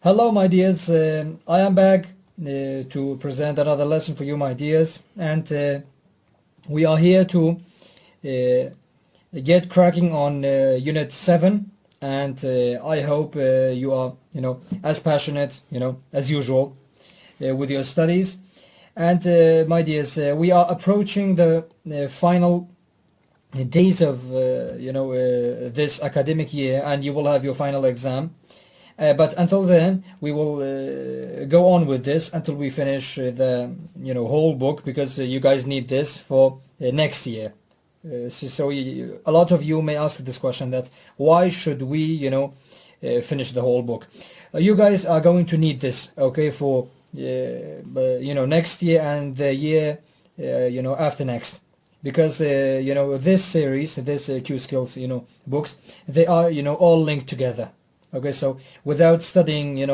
Hello, my dears. I am back to present another lesson for you, my dears, and we are here to get cracking on Unit 7, and I hope you are, as passionate, as usual with your studies. And my dears, we are approaching the final days of, this academic year, and you will have your final exam. But until then, we will go on with this until we finish the whole book, because you guys need this for next year. So a lot of you may ask this question: that why should we finish the whole book? You guys are going to need this, okay, for next year and the year after next, because this series, this Q skills books, they are all linked together. Okay, so without studying,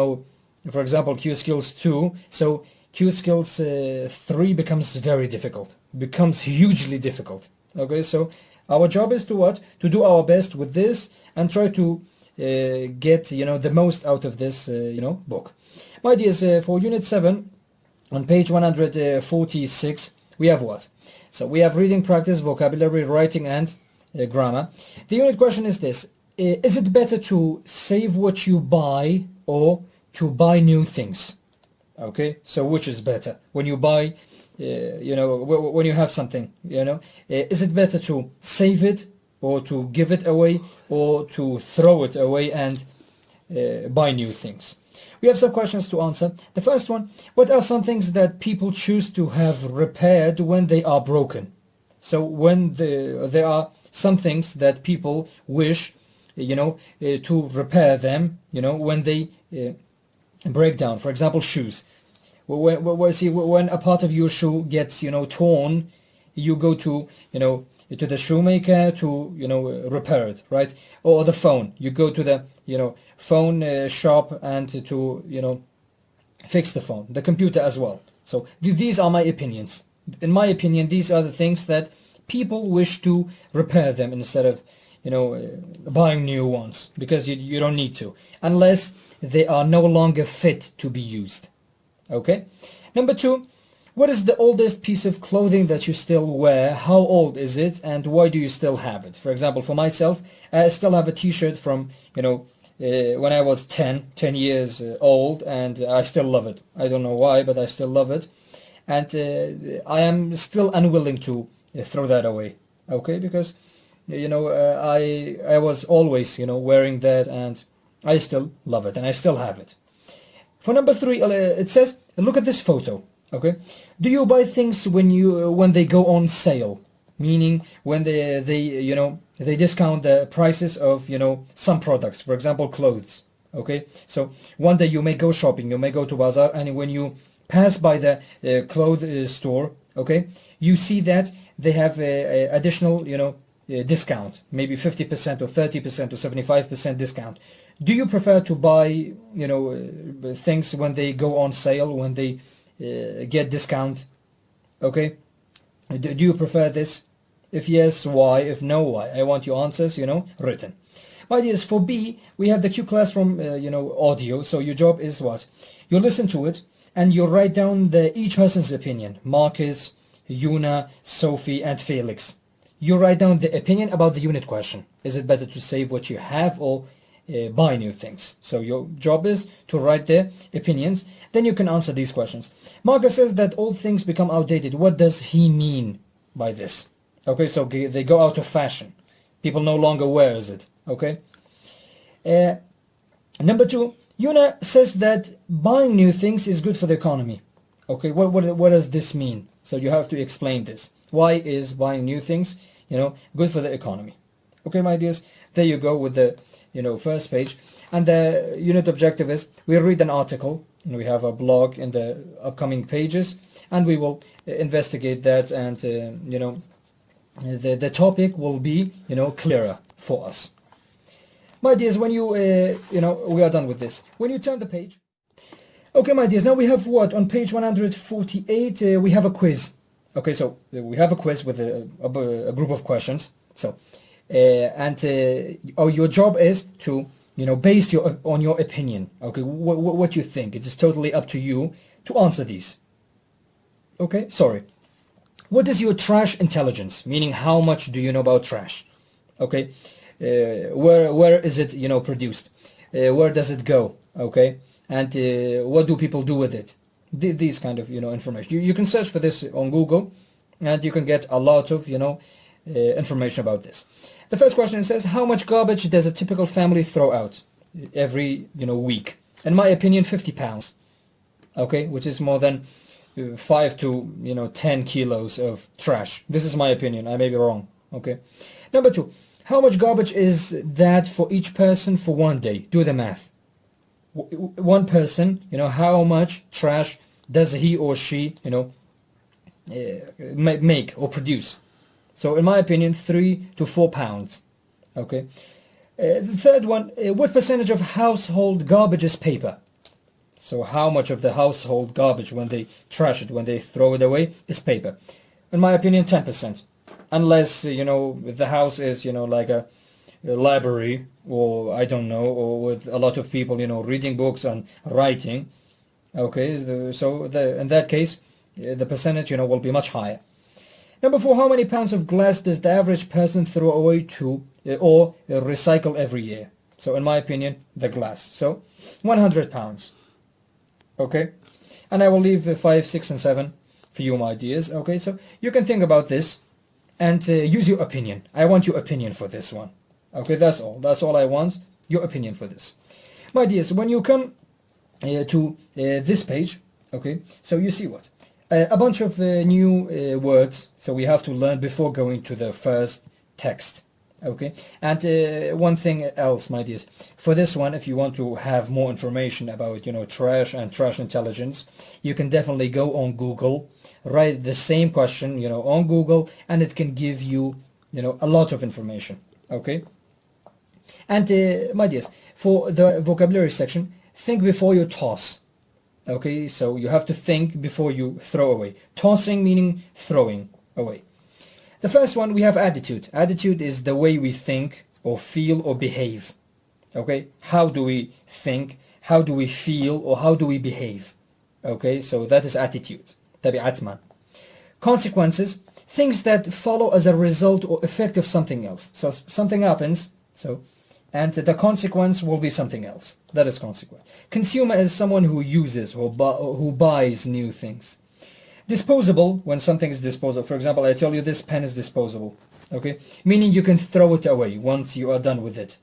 for example, Q Skills 2, so Q Skills 3 becomes very difficult, becomes hugely difficult. Okay, so our job is to what? To do our best with this and try to get, the most out of this, book. My dears, for Unit 7, on page 146, we have what? So we have reading practice, vocabulary, writing, and grammar. The unit question is this: is it better to save what you buy or to buy new things? Okay, so which is better? When you buy, when you have something, is it better to save it or to give it away or to throw it away and buy new things? We have some questions to answer. The first one: what are some things that people choose to have repaired when they are broken? So when there are some things that people wish to repair them, when they break down. For example, shoes. When a part of your shoe gets, torn, you go to, to the shoemaker to, repair it, right? Or the phone. You go to the, phone shop and to, fix the phone. The computer as well. So these are my opinions. In my opinion, these are the things that people wish to repair them instead of buying new ones, because you don't need to, unless they are no longer fit to be used. Okay. Number 2, what is the oldest piece of clothing that you still wear? How old is it, and why do you still have it? For example, for myself, I still have a t-shirt from when I was 10 years old, and I still love it. I don't know why, but I still love it, and I am still unwilling to throw that away. Okay, because I was always, wearing that, and I still love it, and I still have it. For number 3, it says, look at this photo. Okay, do you buy things when they go on sale? Meaning when they discount the prices of, some products, for example, clothes. Okay, so one day you may go shopping, you may go to bazaar, and when you pass by the clothes store, okay, you see that they have additional, discount, maybe 50% or 30% or 75% discount. Do you prefer to buy, things when they go on sale, when they get discount? Okay, do you prefer this? If yes, why? If no, why? I want your answers, written. My dears, for B, we have the Q Classroom, audio. So your job is what? You listen to it and you write down each person's opinion. Marcus, Yuna, Sophie, and Felix. You write down the opinion about the unit question. Is it better to save what you have or buy new things? So your job is to write their opinions. Then you can answer these questions. Margaret says that old things become outdated. What does he mean by this? Okay, so they go out of fashion. People no longer wears it. Okay. Number 2, Yuna says that buying new things is good for the economy. Okay, what does this mean? So you have to explain this. Why is buying new things, good for the economy? Okay, my dears, there you go with the, first page. And the unit objective is we read an article, and we have a blog in the upcoming pages, and we will investigate that, and, the topic will be, clearer for us. My dears, when you, we are done with this. When you turn the page. Okay, my dears, now we have what? On page 148, we have a quiz. Okay, so we have a quiz with a group of questions. So, your job is to based on your opinion. Okay, what you think. It is totally up to you to answer these. Okay, sorry. What is your trash intelligence? Meaning, how much do you know about trash? Okay, where is it, produced? Where does it go? Okay, and what do people do with it? These kind of, information. You can search for this on Google, and you can get a lot of, information about this. The first question says, how much garbage does a typical family throw out every, week? In my opinion, 50 pounds. Okay, which is more than 5 to 10 kilos of trash. This is my opinion. I may be wrong. Okay. Number 2, how much garbage is that for each person for one day? Do the math. One person, how much trash does he or she, make or produce? So in my opinion, 3 to 4 pounds. Okay. The third one, what percentage of household garbage is paper? So how much of the household garbage, when they trash it, when they throw it away, is paper? In my opinion, 10%. Unless, the house is, like a library, or I don't know, or with a lot of people, reading books and writing. Okay, in that case, the percentage, will be much higher. Number 4, how many pounds of glass does the average person throw away or recycle every year? So in my opinion, the glass. So 100 pounds. Okay, and I will leave 5, 6, and 7 for you, my dears. Okay, so you can think about this and use your opinion. I want your opinion for this one. Okay, that's all. That's all I want, your opinion for this. My dears, when you come to this page, okay, so you see what? A bunch of new words, so we have to learn before going to the first text. Okay, and one thing else, my dears, for this one, if you want to have more information about, trash and trash intelligence, you can definitely go on Google, write the same question, on Google, and it can give you, a lot of information. Okay, and my dears, for the vocabulary section, think before you toss. Okay, so you have to think before you throw away. Tossing meaning throwing away. The first one, we have attitude. Attitude is the way we think or feel or behave. Okay, how do we think, how do we feel, or how do we behave? Okay, so that is attitude. طبيعة man. Consequences, things that follow as a result or effect of something else. So something happens, and the consequence will be something else. That is consequence. Consumer is someone who uses or who buys new things. Disposable, when something is disposable. For example, I tell you this pen is disposable. Okay, meaning you can throw it away once you are done with it.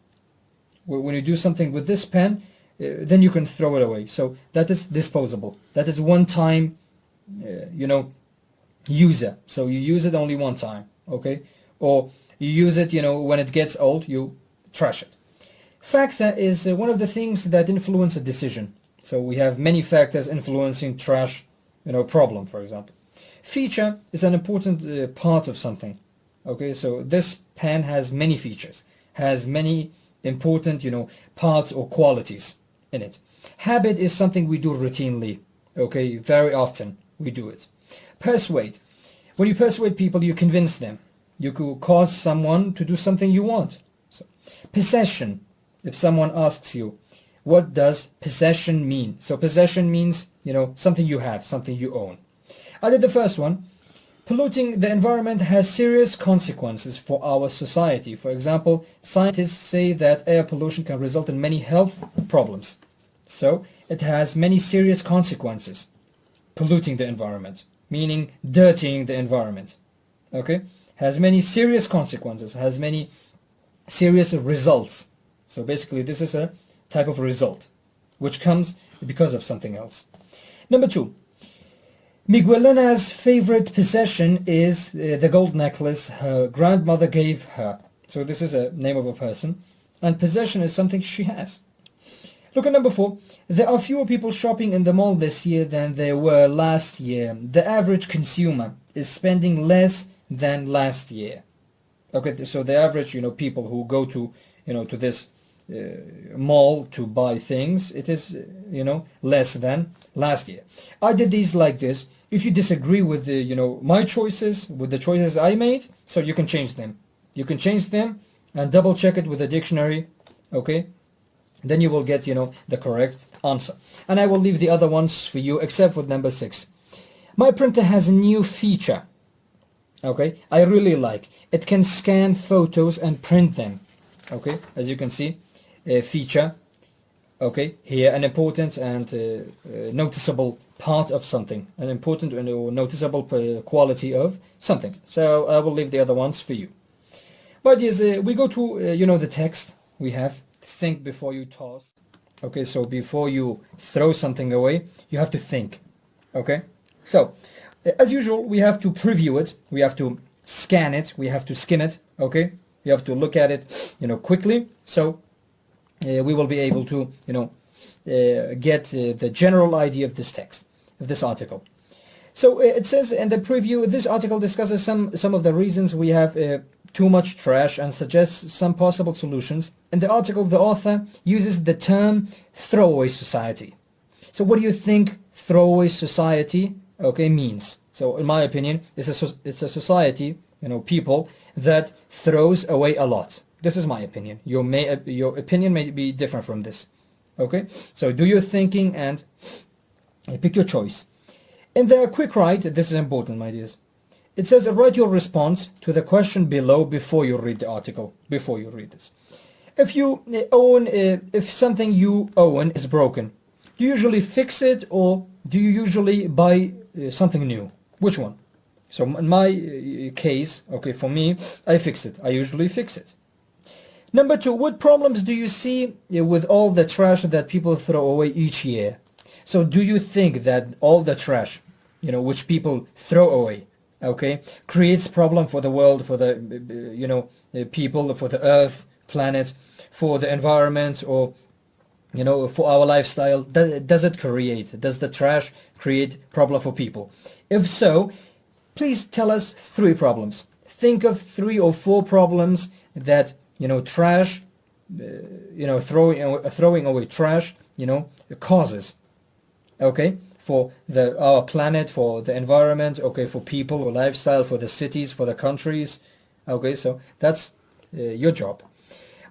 When you do something with this pen, then you can throw it away. So that is disposable. That is one time, user. So you use it only one time. Okay, or you use it, when it gets old, you trash it. Factor is one of the things that influence a decision. So we have many factors influencing trash, problem, for example. Feature is an important part of something. Okay, so this pen has many features, has many important, parts or qualities in it. Habit is something we do routinely. Okay, very often we do it. Persuade. When you persuade people, you convince them. You could cause someone to do something you want. So, possession. If someone asks you, what does possession mean? So possession means, something you have, something you own. I did the first one. Polluting the environment has serious consequences for our society. For example, scientists say that air pollution can result in many health problems. So it has many serious consequences. Polluting the environment, meaning dirtying the environment. Okay? Has many serious consequences, has many serious results. So basically this is a type of result which comes because of something else. Number 2. Miguelena's favorite possession is the gold necklace her grandmother gave her. So this is a name of a person, and possession is something she has. Look at number 4. There are fewer people shopping in the mall this year than there were last year. The average consumer is spending less than last year. Okay, so the average, people who go to, to this mall to buy things, it is, less than last year. I did these like this. If you disagree with the, my choices, with the choices I made, so you can change them. You can change them and double check it with a dictionary, okay? then you will get, the correct answer. And I will leave the other ones for you, except for number 6. My printer has a new feature. Okay, I really like. It can scan photos and print them. Okay, as you can see, a feature. Okay, here an important and noticeable part of something, an important and noticeable quality of something. So I will leave the other ones for you. But yes, we go to the text. We have think before you toss. Okay, so before you throw something away, you have to think. Okay, so as usual, we have to preview it, we have to scan it, we have to skim it. Okay, you have to look at it quickly, so we will be able to get the general idea of this text, of this article. So it says in the preview, this article discusses some of the reasons we have too much trash and suggests some possible solutions. In the article, the author uses the term throwaway society. So what do you think throwaway society means? So in my opinion, it's a society, people that throws away a lot. This is my opinion. Your opinion may be different from this. Okay, so do your thinking and pick your choice. In the quick write, this is important, my dears. It says write your response to the question below before you read the article, before you read this. If something you own is broken, do you usually fix it or do you usually buy something new? Which one? So in my case, for me, I fix it. I usually fix it. Number 2, what problems do you see with all the trash that people throw away each year? So do you think that all the trash, which people throw away, creates problem for the world, for the, people, for the earth, planet, for the environment, or, for our lifestyle? Does the trash create problem for people? If so, please tell us 3 problems. Think of 3 or 4 problems that, trash, throwing away trash, causes. For our planet, for the environment, for people, for lifestyle, for the cities, for the countries. So that's your job.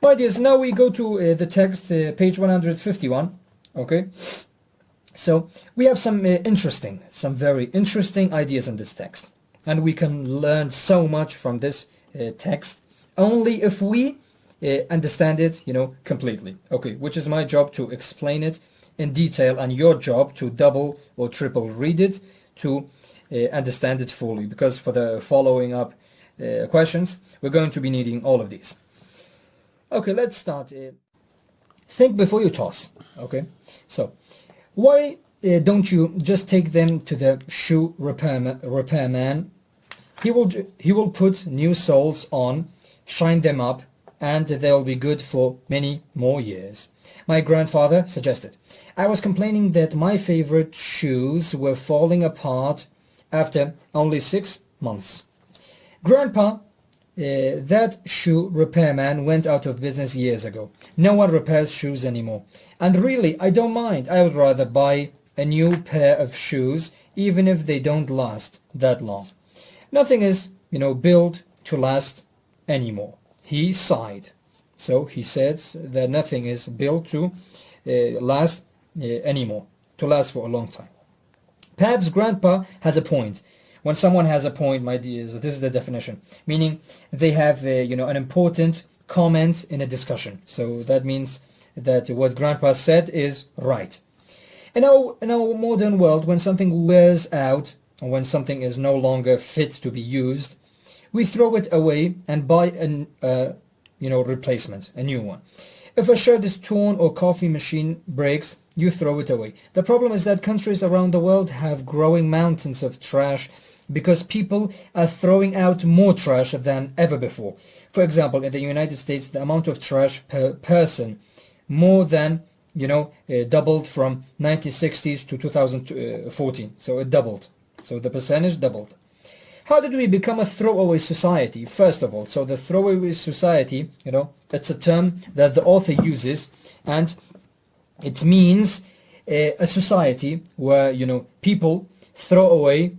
Right, yes, now we go to the text, page 151. So we have some very interesting ideas in this text. And we can learn so much from this text only if we understand it, completely. Which is my job to explain it in detail, and your job to double or triple read it to understand it fully, because for the following up questions we're going to be needing all of these. Let's start. Think before you toss. So why don't you just take them to the shoe repairman? He will put new soles on, shine them up, and they'll be good for many more years. My grandfather suggested. I was complaining that my favorite shoes were falling apart after only 6 months. Grandpa, that shoe repairman went out of business years ago. No one repairs shoes anymore. And really, I don't mind. I would rather buy a new pair of shoes, even if they don't last that long. Nothing is, built to last anymore. He sighed. So he said that nothing is built to last anymore, to last for a long time. Perhaps Grandpa has a point. When someone has a point, my dears, this is the definition, meaning they have an important comment in a discussion. So that means that what Grandpa said is right. In our modern world, when something wears out, or when something is no longer fit to be used, we throw it away and buy a replacement, a new one. If a shirt is torn or coffee machine breaks, you throw it away. The problem is that countries around the world have growing mountains of trash because people are throwing out more trash than ever before. For example, in the United States, the amount of trash per person more than doubled from 1960s to 2014. So it doubled. So the percentage doubled. How did we become a throwaway society? First of all, so the throwaway society, it's a term that the author uses, and it means a society where, people throw away,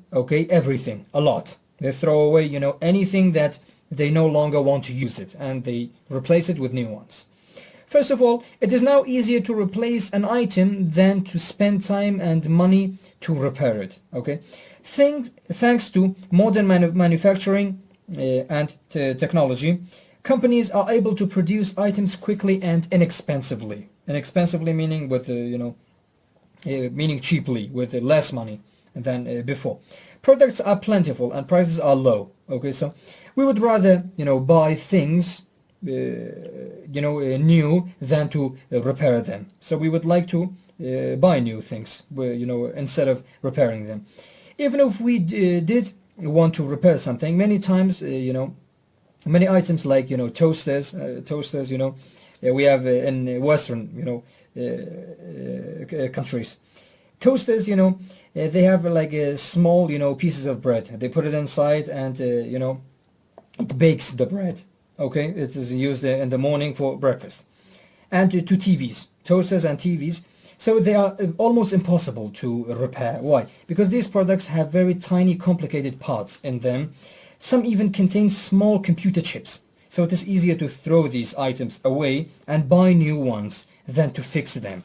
everything, a lot. They throw away, anything that they no longer want to use it, and they replace it with new ones. First of all, it is now easier to replace an item than to spend time and money to repair it. Okay, thanks to modern manufacturing and technology, companies are able to produce items quickly and inexpensively. Inexpensively meaning with meaning cheaply, with less money than before. Products are plentiful and prices are low. Okay, so we would rather buy things new than to repair them. So we would like to buy new things, instead of repairing them. Even if we did want to repair something, many times many items like toasters, we have in Western countries. Toasters, they have like small, pieces of bread. They put it inside and, it bakes the bread. Okay, it is used in the morning for breakfast. And to TVs, toasters and TVs. So they are almost impossible to repair. Why? Because these products have very tiny, complicated parts in them. Some even contain small computer chips. So it is easier to throw these items away and buy new ones than to fix them.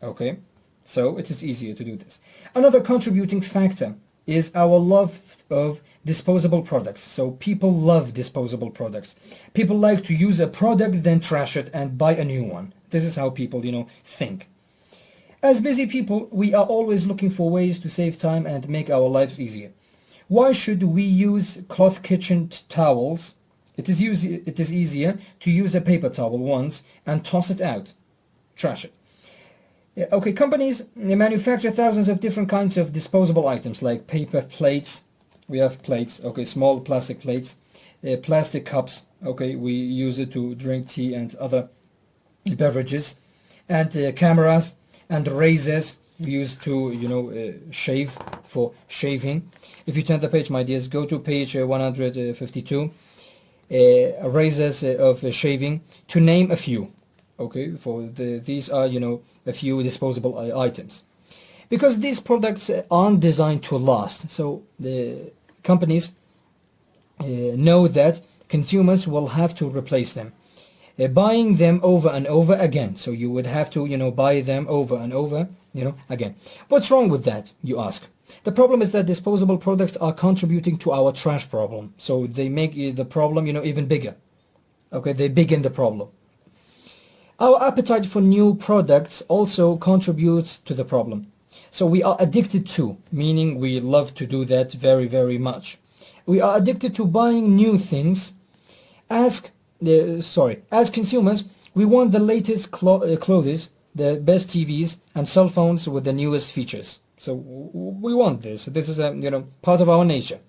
Okay? So it is easier to do this. Another contributing factor is our love of disposable products. So people love disposable products. People like to use a product, then trash it and buy a new one. This is how people, think. As busy people, we are always looking for ways to save time and make our lives easier. Why should we use cloth kitchen towels? It is easier to use a paper towel once and toss it out. Trash it. Okay, companies manufacture thousands of different kinds of disposable items like paper plates. We have plates, okay, small plastic plates, plastic cups, okay, we use it to drink tea and other beverages, and cameras and razors we use to, shave, for shaving. If you turn the page, my dears, go to page 152, razors of shaving, to name a few. Okay, these are, a few disposable items. Because these products aren't designed to last, so the companies know that consumers will have to replace them, buying them over and over again. So you would have to, buy them over and over, again. What's wrong with that, you ask? The problem is that disposable products are contributing to our trash problem. So they make the problem, even bigger. Okay, they begin the problem. Our appetite for new products also contributes to the problem. So we are addicted to, meaning we love to do that very, very much. We are addicted to buying new things. As consumers, we want the latest clothes, the best TVs and cell phones with the newest features. So we want this. This is part of our nature.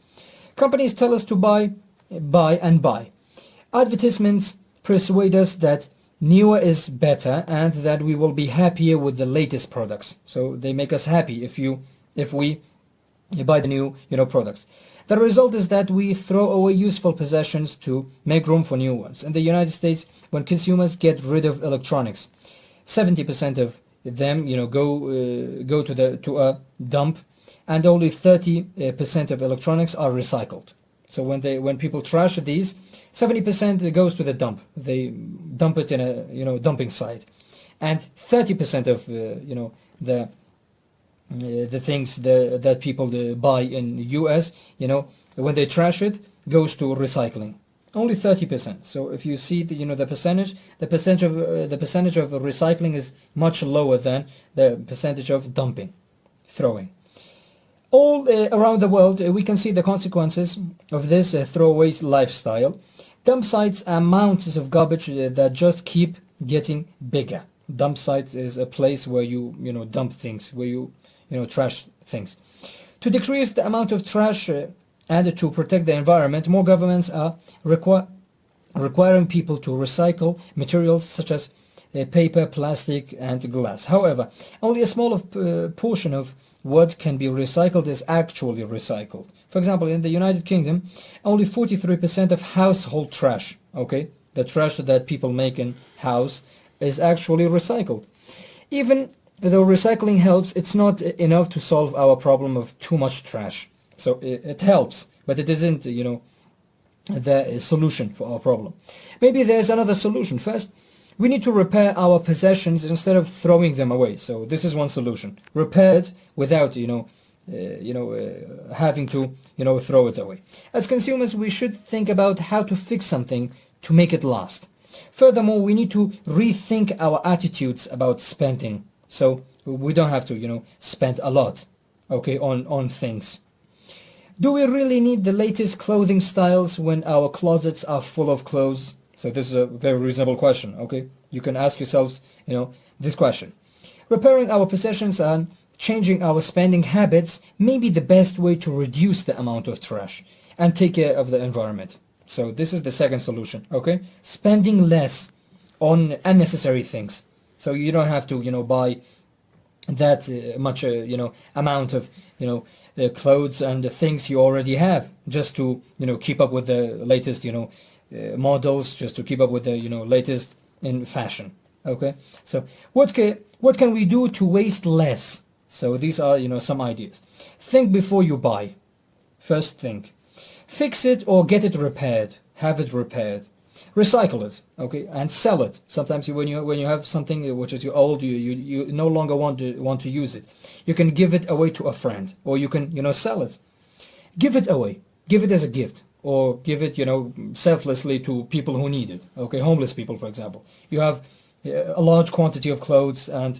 Companies tell us to buy and buy. Advertisements persuade us that newer is better and that we will be happier with the latest products. So they make us happy if we buy the new products. The result is that we throw away useful possessions to make room for new ones. In the United States, when consumers get rid of electronics, 70% of them go to a dump, and only 30% of electronics are recycled. So when people trash these, 70% goes to the dump. They dump it in a dumping site, and 30% of the things that people buy in US, when they trash it, goes to recycling. Only 30%. So if you see the percentage of recycling is much lower than the percentage of dumping, throwing. All around the world, we can see the consequences of this throwaway lifestyle. Dump sites are mountains of garbage that just keep getting bigger. Dump sites is a place where you dump things, where you trash things. To decrease the amount of trash and to protect the environment, more governments are requiring people to recycle materials such as paper, plastic, and glass. However, only a small portion of what can be recycled is actually recycled. For example, in the United Kingdom, only 43% of household trash, okay, the trash that people make in house, is actually recycled. Even though recycling helps, it's not enough to solve our problem of too much trash. So it helps, but it isn't, the solution for our problem. Maybe there's another solution. First, we need to repair our possessions instead of throwing them away. So this is one solution. Repair it without, having to, throw it away. As consumers, we should think about how to fix something to make it last. Furthermore, we need to rethink our attitudes about spending. So we don't have to, spend a lot, okay, on things. Do we really need the latest clothing styles when our closets are full of clothes? So this is a very reasonable question, okay? You can ask yourselves, this question. Repairing our possessions and changing our spending habits may be the best way to reduce the amount of trash and take care of the environment. So this is the second solution, okay? Spending less on unnecessary things. So you don't have to, buy that much, amount of, clothes and the things you already have just to, keep up with the latest, models, just to keep up with the, latest in fashion, okay? So what can we do to waste less? So these are, some ideas. Think before you buy. First think. Fix it or get it repaired. Have it repaired. Recycle it, okay, and sell it. Sometimes when you have something which is old, you no longer want to use it. You can give it away to a friend, or you can sell it. Give it away. Give it as a gift, or give it selflessly to people who need it. Okay, homeless people, for example. You have a large quantity of clothes and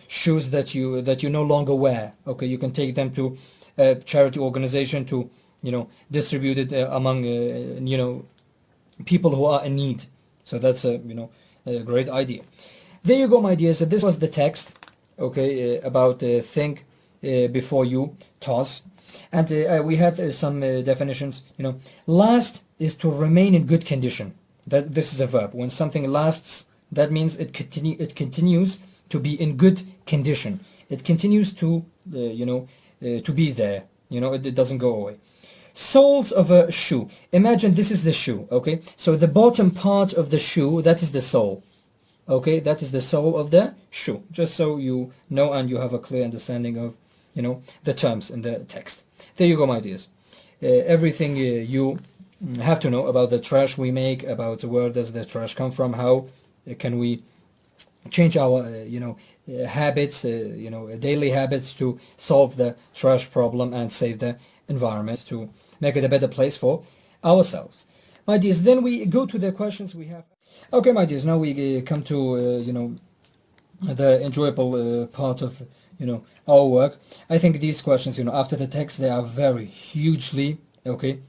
shoes that you no longer wear. Okay, you can take them to a charity organization to distribute it among people who are in need. So that's a great idea. There you go, my dears. So this was the text, okay, about think before you toss, and we have some definitions. Last is to remain in good condition. That this is a verb. When something lasts, that means it continues to be in good condition. It continues to to be there. It doesn't go away. Soles of a shoe. Imagine this is the shoe, okay? So the bottom part of the shoe, that is the sole. Okay, that is the sole of the shoe. Just so you know and you have a clear understanding of, the terms in the text. There you go, my dears. Everything you have to know about the trash we make, about where does the trash come from, how can we change our, habits, daily habits to solve the trash problem and save the environment, to make it a better place for ourselves. My dears, then we go to the questions we have. Okay, my dears, now we come to, the enjoyable part of, our work. I think these questions, after the text, they are very hugely,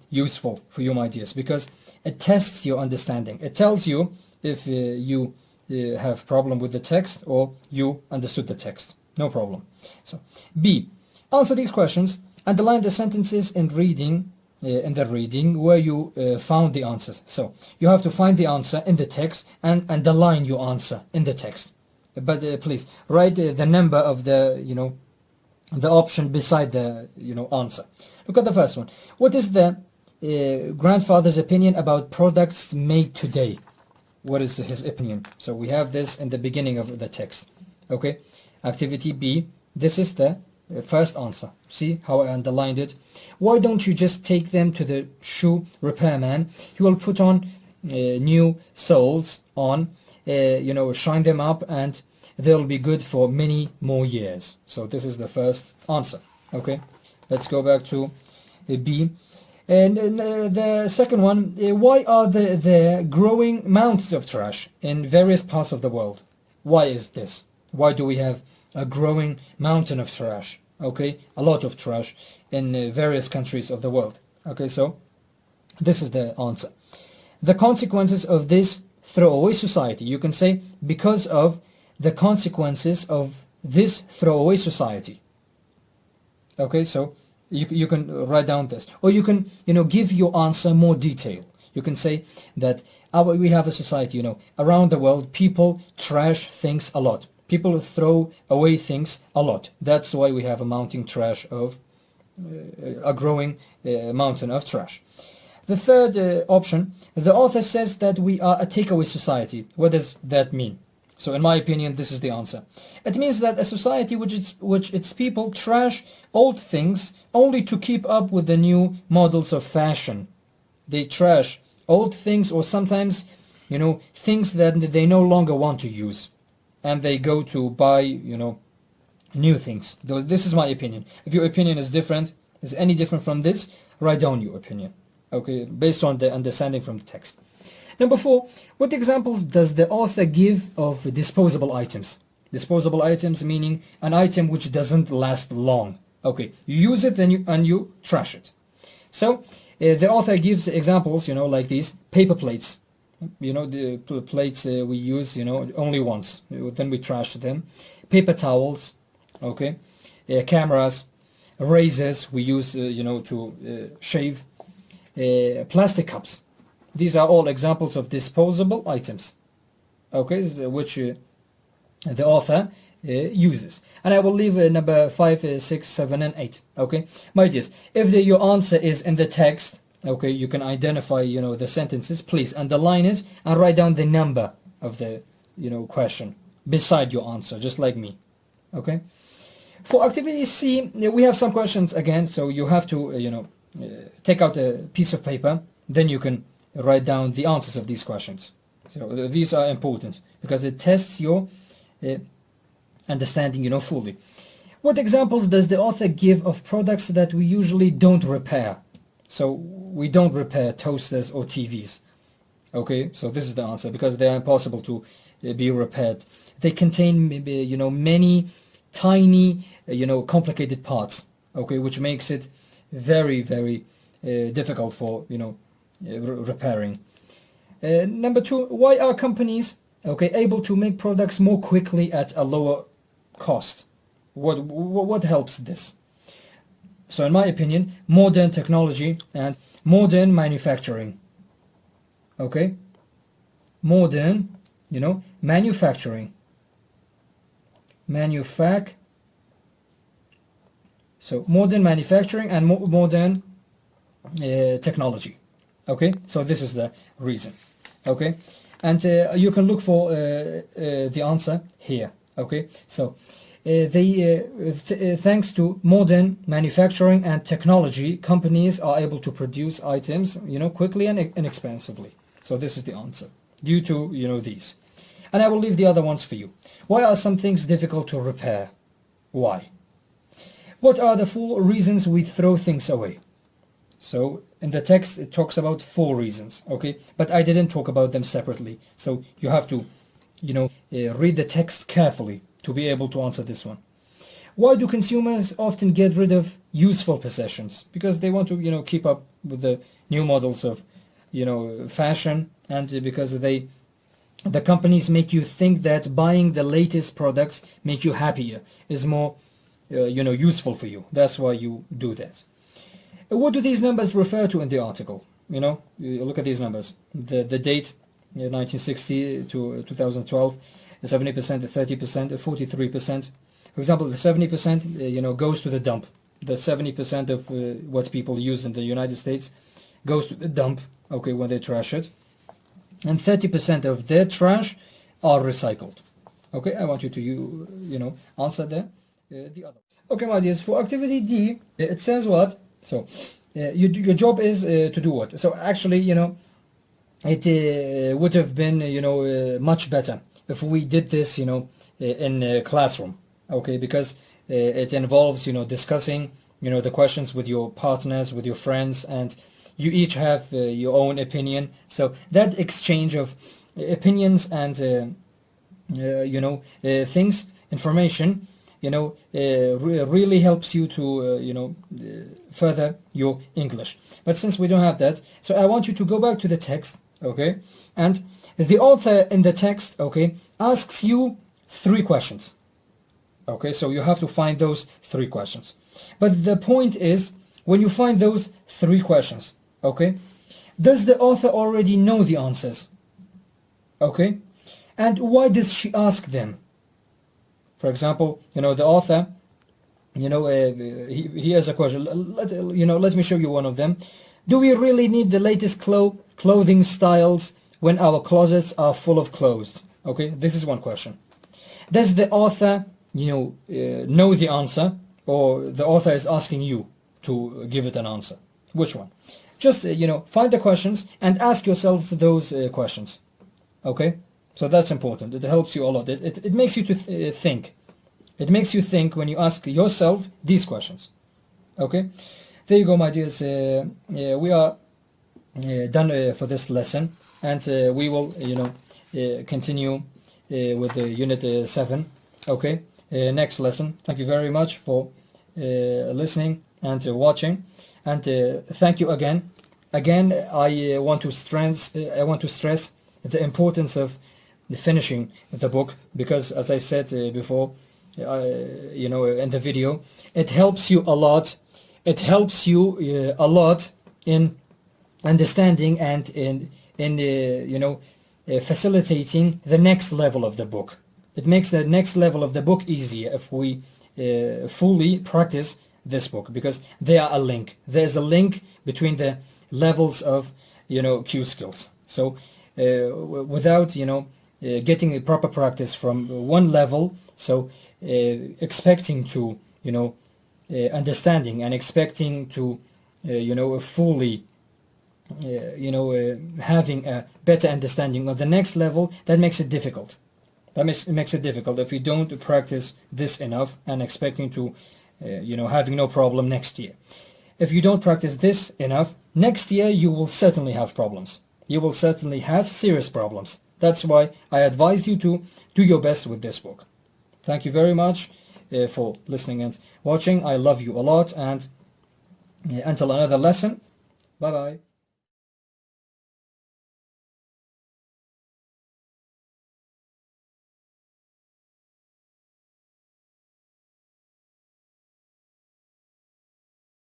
useful for you, my dears, because it tests your understanding. It tells you if you have problem with the text or you understood the text. No problem. So, B, answer these questions. Underline the sentences in the reading where you found the answers. So you have to find the answer in the text and underline your answer in the text. But please write the number of the the option beside the answer. Look at the first one. What is the grandfather's opinion about products made today? What is his opinion? So we have this in the beginning of the text. Okay. Activity B. This is the first answer. See how I underlined it? Why don't you just take them to the shoe repairman? He will put on new soles on, shine them up, and they'll be good for many more years. So this is the first answer. Okay, let's go back to B. And the second one, why are there growing mountains of trash in various parts of the world? Why is this? Why do we have a growing mountain of trash? Okay, a lot of trash in various countries of the world. Okay, so this is the answer. The consequences of this throwaway society. You can say because of the consequences of this throwaway society. Okay, so you can write down this, or you can give your answer more detail. You can say that we have a society, around the world people trash things a lot. People throw away things a lot. That's why we have a mounting trash of a growing mountain of trash. The third option, the author says that we are a takeaway society. What does that mean? So in my opinion, this is the answer. It means that a society which its people trash old things only to keep up with the new models of fashion. They trash old things, or sometimes things that they no longer want to use, and they go to buy, new things. This is my opinion. If your opinion is different, is any different from this, write down your opinion, okay, based on the understanding from the text. Number 4, what examples does the author give of disposable items? Disposable items meaning an item which doesn't last long. Okay, you use it and you trash it. So the author gives examples, like these paper plates. The plates we use, only once. Then we trash them. Paper towels, okay, cameras, razors we use, to shave. Plastic cups. These are all examples of disposable items, okay, which the author uses. And I will leave number 5, 6, 7, and 8. Okay, my dears, if your answer is in the text, okay, you can identify, the sentences. Please underline it and write down the number of the, question beside your answer, just like me. Okay. For activity C, we have some questions again, so you have to, take out a piece of paper, then you can write down the answers of these questions. So these are important because it tests your understanding, fully. What examples does the author give of products that we usually don't repair? So we don't repair toasters or TVs. Okay, so this is the answer because they are impossible to be repaired. They contain maybe, many tiny, complicated parts. Okay, which makes it very, very difficult for, repairing. Number 2, why are companies, able to make products more quickly at a lower cost? What helps this? So in my opinion, modern technology and modern manufacturing. Okay? Modern, manufacturing. So modern manufacturing and modern technology. Okay? So this is the reason. Okay? And you can look for the answer here. Okay? So thanks to modern manufacturing and technology, companies are able to produce items, quickly and inexpensively. So this is the answer, due to, these. And I will leave the other ones for you. Why are some things difficult to repair? Why? What are the 4 reasons we throw things away? So in the text it talks about 4 reasons, okay? But I didn't talk about them separately. So you have to, read the text carefully to be able to answer this one. Why do consumers often get rid of useful possessions? Because they want to, keep up with the new models of, fashion, and because the companies make you think that buying the latest products make you happier, is more, useful for you. That's why you do that. What do these numbers refer to in the article? You look at these numbers. The date, 1960 to 2012, 70%, 30%, 43%. For example, the 70%, goes to the dump. The 70% of what people use in the United States goes to the dump, okay, when they trash it. And 30% of their trash are recycled. Okay, I want you to, answer there. The other. Okay, my dears, for activity D, it says what? So, your job is to do what? So actually, it would have been, much better if we did this, in a classroom, okay, because it involves, discussing, the questions with your partners, with your friends, and you each have your own opinion. So that exchange of opinions and, things, information, really helps you to, further your English. But since we don't have that, so I want you to go back to the text, okay, and the author in the text, okay, asks you 3 questions. Okay, so you have to find those 3 questions. But the point is, when you find those 3 questions, okay, does the author already know the answers? Okay, and why does she ask them? For example, the author, he has a question. Let me show you one of them. Do we really need the latest clothing styles when our closets are full of clothes? Okay, this is one question. Does the author, know the answer, or the author is asking you to give it an answer? Which one? Just, find the questions and ask yourselves those questions. Okay, so that's important. It helps you a lot. It makes you to think. It makes you think when you ask yourself these questions. Okay, there you go, my dears. We are done for this lesson, and we will, continue with Unit 7. Okay, next lesson. Thank you very much for listening and watching, and thank you again. Again, I want to stress the importance of finishing the book, because, as I said before, in the video, it helps you a lot. It helps you a lot in understanding and in facilitating the next level of the book. It makes the next level of the book easier if we fully practice this book, because they are a link. There's a link between the levels of Q skills. So without getting a proper practice from one level, so expecting to understanding and expecting to fully having a better understanding of the next level, that makes it difficult. That makes it difficult if you don't practice this enough and expecting to having no problem next year. If you don't practice this enough, next year you will certainly have problems. You will certainly have serious problems. That's why I advise you to do your best with this book. Thank you very much for listening and watching. I love you a lot, and until another lesson, bye-bye.